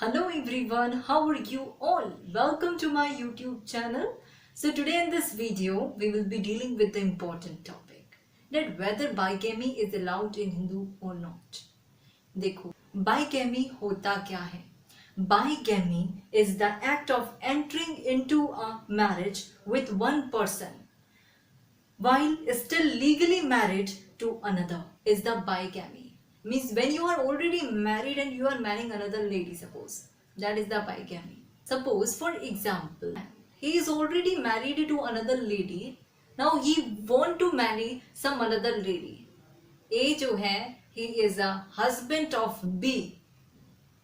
Hello everyone, how are you all? Welcome to my YouTube channel. So today in this video, we will be dealing with the important topic that whether bigamy is allowed in Hindu or not. देखो, bigamy होता क्या है? Bigamy is the act of entering into a marriage with one person while still legally married to another is the bigamy. Means when you are already married and you are marrying another lady, suppose that is the bigamy. Suppose for example he is already married to another lady, now he want to marry some another lady. A जो है, he is a husband of B,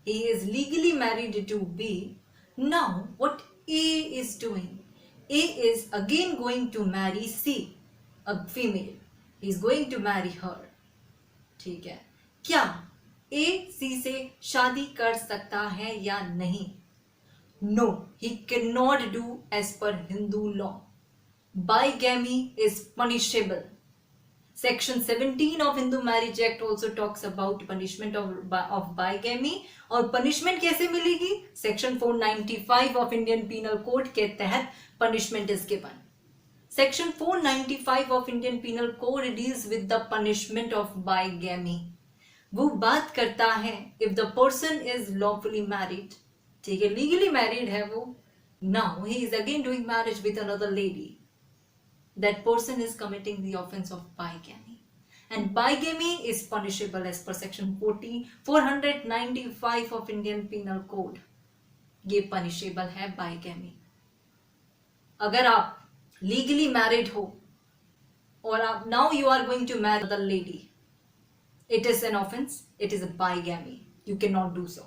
he is legally married to B. Now what A is doing, A is again going to marry C, a female, he is going to marry her. ठीक है, क्या A C से शादी कर सकता है या नहीं? No, he cannot do as per Hindu law. Bigamy is punishable. Section 17 of Hindu Marriage Act also talks about punishment of bigamy. और punishment कैसे मिलेगी? Section 495 of Indian Penal Code के तहत punishment is given. Section 495 of Indian Penal Code deals with the punishment of bigamy. वो बात करता है if the person is lawfully married, ठीक है, legally married है वो, now he is again doing marriage with another lady, that person is committing the offense of bigamy. And bigamy is punishable as per section 495 of Indian Penal Code. ये punishable है bigamy. अगर आप legally married हो और आप now you are going to marry another lady, it is an offense, it is a bigamy, you cannot do so.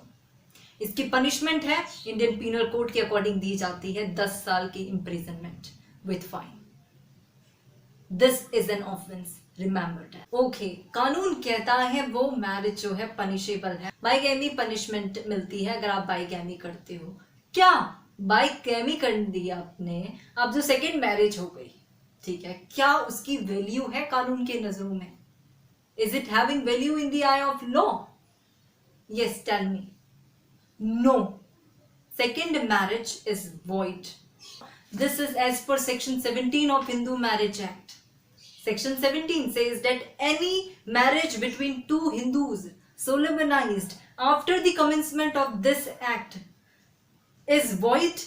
इसकी punishment है Indian Penal Code के according दी जाती है 10 साल की imprisonment with fine. This is an offense, remember that. Okay, कानून कहता है वो मैरिज जो है punishable है. बाइगैमी punishment मिलती है अगर आप बाइगैमी करते हो. क्या बाइगैमी कर दी आपने, अब जो सेकेंड मैरिज हो गई, ठीक है, क्या उसकी वैल्यू है कानून के नजरों में? Is it having value in the eye of law? Yes, tell me. No. Second marriage is void. This is as per section 17 of Hindu Marriage Act. Section 17 says that any marriage between two Hindus solemnized after the commencement of this act is void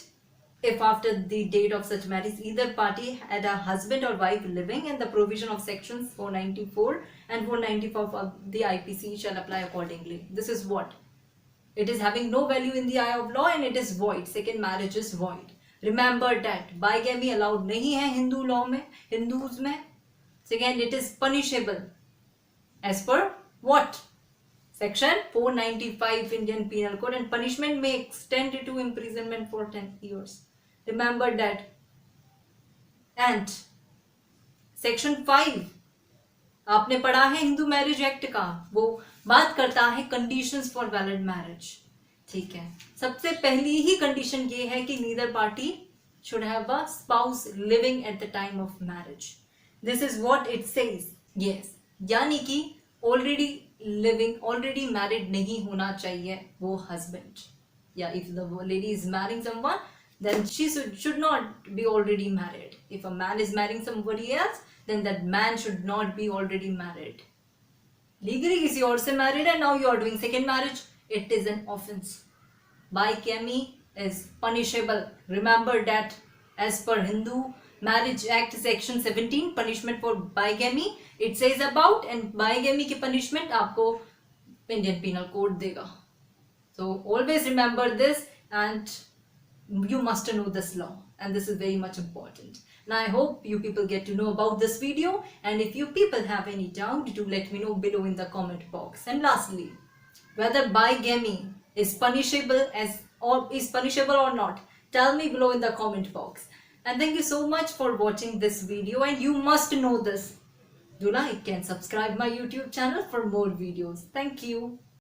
if after the date of such marriage either party had a husband or wife living, and the provision of sections 494 and 495 of the IPC shall apply accordingly. This is what? It is having no value in the eye of law and it is void. Second marriage is void. Remember that bigamy allowed नहीं है Hindu law में, Hindus में. Second, it is punishable as per what? Section 495 Indian Penal Code, and punishment may extend to imprisonment for 10 years. Remember that. And Section 5 आपने पढ़ा है Hindu marriage act का, वो बात करता है कंडीशंस फॉर वैलिड मैरिज. ठीक है, सबसे पहली ही कंडीशन ये है कि neither party should have a spouse living at the time of marriage. This is what it says. Yes, यानी कि ऑलरेडी लिविंग, ऑलरेडी मैरिड नहीं होना चाहिए वो हस्बैंड, या if the lady is marrying someone then she should not be already married. If a man is marrying somebody else, then that man should not be already married. Legally किसी और से married and now you are doing second marriage, it is an offense. Bigamy is punishable. Remember that as per Hindu Marriage Act section 17, punishment for bigamy it says about, and bigamy की punishment आपको Indian Penal Code देगा. So always remember this, and you must know this law, and this is very much important. Now I hope you people get to know about this video, and if you people have any doubt, do let me know below in the comment box. And lastly, whether bigamy is punishable or not, tell me below in the comment box. And thank you so much for watching this video, and you must know this. Do like and subscribe my YouTube channel for more videos. Thank you.